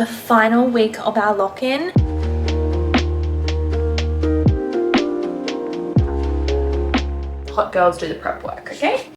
The final week of our lock-in. Hot girls do the prep work, okay?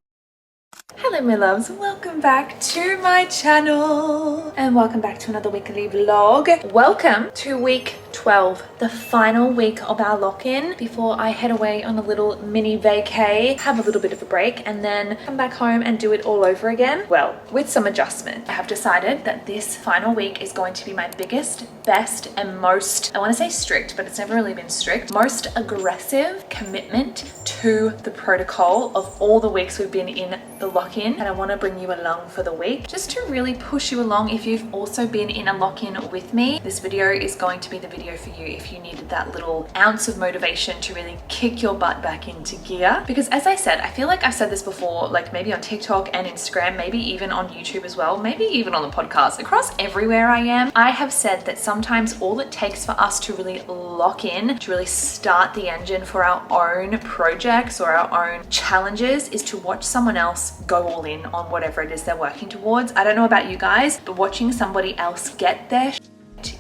Hello my loves, welcome back to my channel and welcome back to another weekly vlog. Welcome to week 12, the final week of our lock-in before I head away on a little mini vacay, have a little bit of a break and then come back home and do it all over again. Well, with some adjustment. I have decided that this final week is going to be my biggest, best and most, I want to say strict, but it's never really been strict, most aggressive commitment to the protocol of all the weeks we've been in the lock-in, and I want to bring you along for the week just to really push you along. If you've also been in a lock-in with me, this video is going to be the video for you if you needed that little ounce of motivation to really kick your butt back into gear. Because as I said, I feel like I've said this before, like maybe on TikTok and Instagram, maybe even on YouTube as well, maybe even on the podcast, across everywhere I am, I have said that sometimes all it takes for us to really lock in, to really start the engine for our own projects or our own challenges, is to watch someone else go all in on whatever it is they're working towards. I don't know about you guys, but watching somebody else get their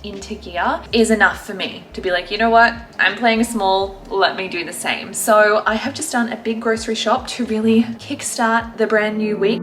into gear is enough for me to be like, you know what, I'm playing small, let me do the same. So I have just done a big grocery shop to really kickstart the brand new week.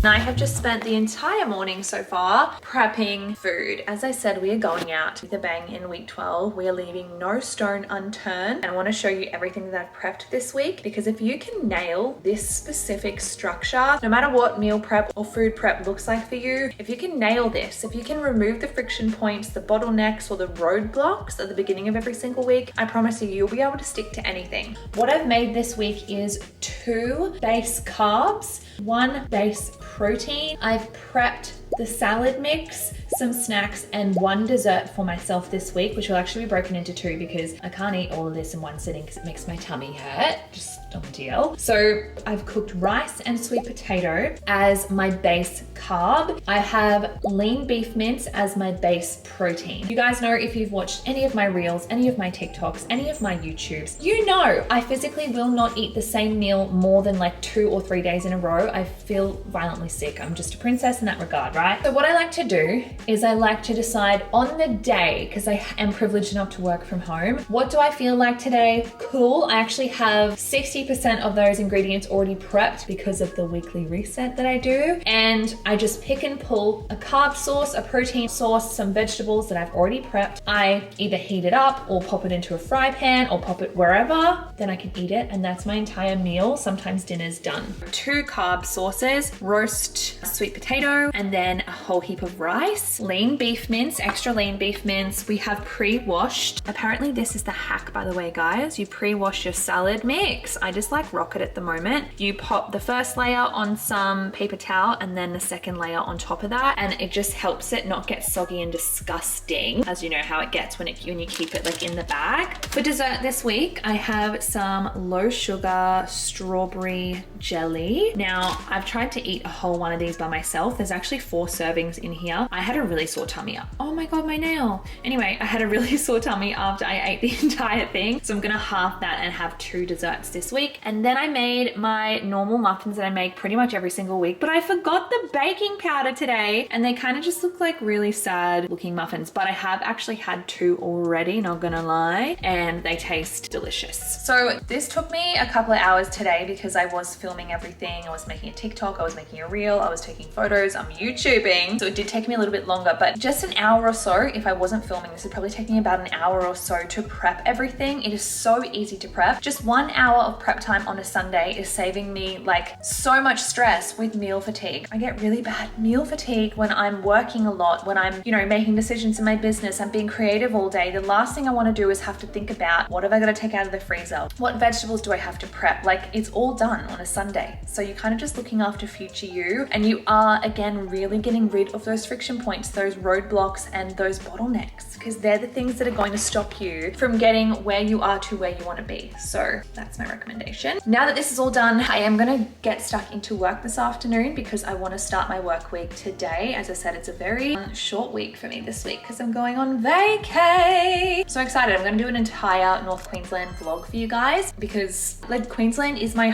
I have just spent the entire morning so far prepping food. As I said, we are going out with a bang in week 12. We are leaving no stone unturned, and I want to show you everything that I've prepped this week, because if you can nail this specific structure, no matter what meal prep or food prep looks like for you, if you can nail this, if you can remove the friction points, the bottlenecks or the roadblocks at the beginning of every single week, I promise you, you'll be able to stick to anything. What I've made this week is 2 base carbs, 1 base protein. I've prepped the salad mix, some snacks and 1 dessert for myself this week, which will actually be broken into 2 because I can't eat all of this in one sitting because it makes my tummy hurt. Just on deal. So I've cooked rice and sweet potato as my base carb. I have lean beef mince as my base protein. You guys know, if you've watched any of my reels, any of my TikToks, any of my YouTubes, you know I physically will not eat the same meal more than like 2 or 3 days in a row. I feel violently sick. I'm just a princess in that regard, right? So what I like to do is I like to decide on the day, because I am privileged enough to work from home, what do I feel like today? Cool. I actually have 60% of those ingredients already prepped because of the weekly reset that I do. And I just pick and pull a carb source, a protein source, some vegetables that I've already prepped. I either heat it up or pop it into a fry pan or pop it wherever, then I can eat it. And that's my entire meal. Sometimes dinner's done. 2 carb sources, roast sweet potato, and then a whole heap of rice, lean beef mince, extra lean beef mince. We have pre-washed. Apparently this is the hack, by the way, guys. You pre-wash your salad mix. I just like rocket at the moment. You pop the first layer on some paper towel and then the second layer on top of that, and it just helps it not get soggy and disgusting, as you know how it gets when you keep it like in the bag. For dessert this week, I have some low sugar strawberry jelly. Now, I've tried to eat a whole one of these by myself. There's actually 4 servings in here. I had a really sore tummy. Oh my God, my nail. Anyway, I had a really sore tummy after I ate the entire thing. So I'm gonna half that and have 2 desserts this week. And then I made my normal muffins that I make pretty much every single week, but I forgot the baking powder today, and they kind of just look like really sad looking muffins, but I have actually had 2 already, not gonna lie, and they taste delicious. So this took me a couple of hours today because I was filming everything. I was making a TikTok, I was making a reel, I was taking photos, I'm YouTubing. So it did take me a little bit longer, but just an hour or so, if I wasn't filming, this would probably take me about an hour or so to prep everything. It is so easy to prep. Just 1 hour of prep time on a Sunday is saving me like so much stress with meal fatigue. I get really bad meal fatigue when I'm working a lot, when I'm, you know, making decisions in my business, I'm being creative all day. The last thing I want to do is have to think about, what have I got to take out of the freezer? What vegetables do I have to prep? Like, it's all done on a Sunday. So you're kind of just looking after future you, and you are again really getting rid of those friction points, those roadblocks, and those bottlenecks, because they're the things that are going to stop you from getting where you are to where you want to be. So that's my recommendation. Now that this is all done, I am going to get stuck into work this afternoon because I want to start my work week today. As I said, it's a very short week for me this week because I'm going on vacay. So excited. I'm going to do an entire North Queensland vlog for you guys because like Queensland is my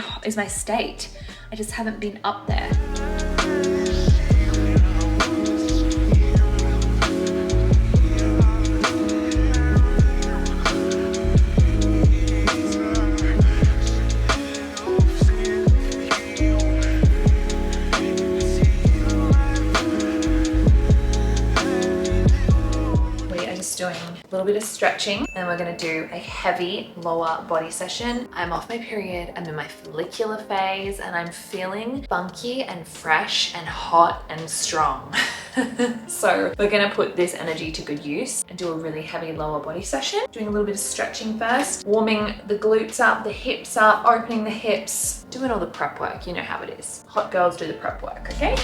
state. I just haven't been up there. Doing a little bit of stretching, and we're going to do a heavy lower body session. I'm off my period, I'm in my follicular phase, and I'm feeling funky and fresh and hot and strong. So we're going to put this energy to good use and do a really heavy lower body session. Doing a little bit of stretching first, warming the glutes up, the hips up, opening the hips, doing all the prep work. You know how it is. Hot girls do the prep work, okay?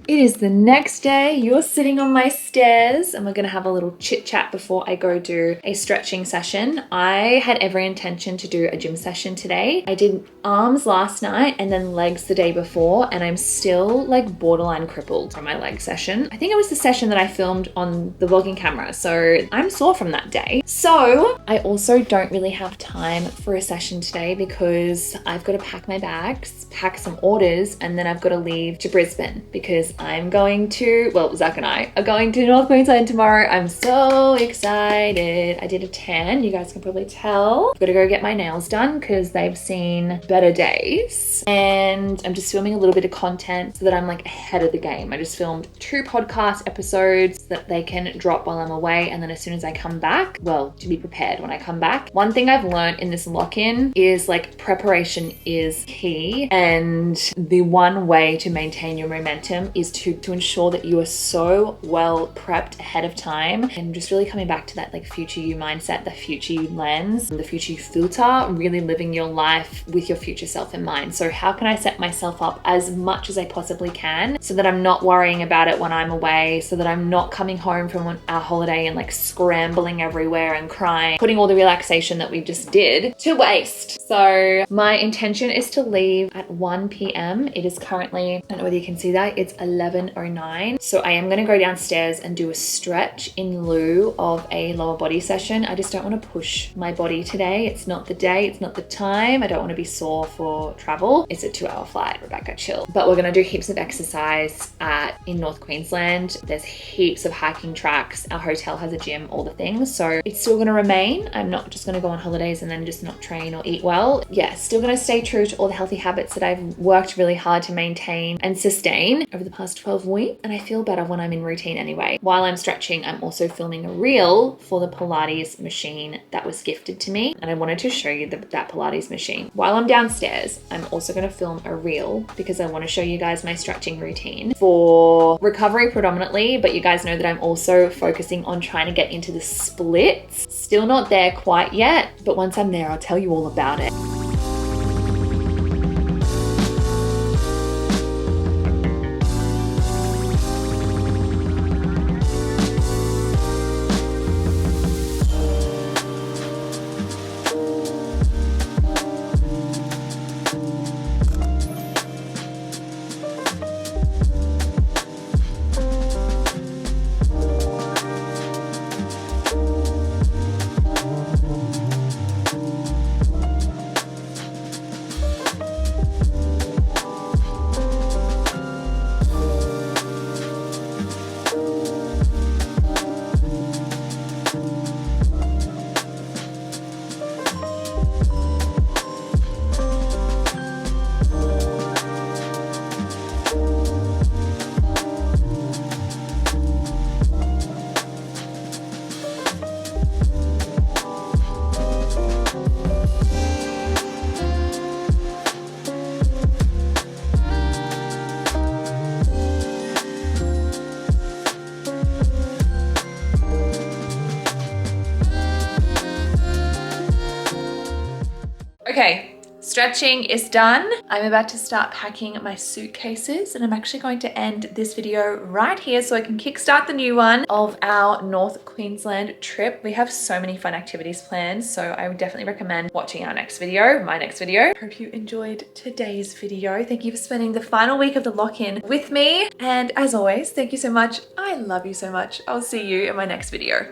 It is the next day, you're sitting on my stairs, and we're gonna have a little chit chat before I go do a stretching session. I had every intention to do a gym session today. I did arms last night and then legs the day before, and I'm still like borderline crippled from my leg session. I think it was the session that I filmed on the vlogging camera, so I'm sore from that day. So I also don't really have time for a session today because I've got to pack my bags, pack some orders, and then I've got to leave to Brisbane because I'm going to, well, Zach and I are going to North Queensland tomorrow. I'm so excited. I did a tan, you guys can probably tell. I've got to go get my nails done because they've seen better days. And I'm just filming a little bit of content so that I'm like ahead of the game. I just filmed 2 podcast episodes that they can drop while I'm away. And then as soon as I come back, well, to be prepared when I come back. One thing I've learned in this lock-in is like preparation is key. And the one way to maintain your momentum is to ensure that you are so well prepped ahead of time, and just really coming back to that like future you mindset, the future you lens, the future you filter, really living your life with your future self in mind. So how can I set myself up as much as I possibly can so that I'm not worrying about it when I'm away, so that I'm not coming home from our holiday and like scrambling everywhere and crying, putting all the relaxation that we just did to waste. So my intention is to leave at 1 p.m. It is currently, I don't know whether you can see that, it's 11:09. So I am going to go downstairs and do a stretch in lieu of a lower body session. I just don't want to push my body today. It's not the day, it's not the time. I don't want to be sore for travel. It's a 2-hour flight, Rebecca, chill. But we're going to do heaps of exercise in North Queensland. There's heaps of hiking tracks. Our hotel has a gym, all the things. So it's still going to remain. I'm not just going to go on holidays and then just not train or eat well. Yeah, still going to stay true to all the healthy habits that I've worked really hard to maintain and sustain over the past 12 weeks. And I feel better when I'm in routine anyway. While I'm stretching, I'm also filming a reel for the Pilates machine that was gifted to me. And I wanted to show you that Pilates machine. While I'm downstairs, I'm also going to film a reel because I want to show you guys my stretching routine for recovery predominantly, but you guys know that I'm also focusing on trying to get into the splits. Still not there quite yet, but once I'm there, I'll tell you all about it. Okay, stretching is done. I'm about to start packing my suitcases, and I'm actually going to end this video right here so I can kickstart the new one of our North Queensland trip. We have so many fun activities planned, so I would definitely recommend watching our next video, my next video. Hope you enjoyed today's video. Thank you for spending the final week of the lock-in with me. And as always, thank you so much. I love you so much. I'll see you in my next video.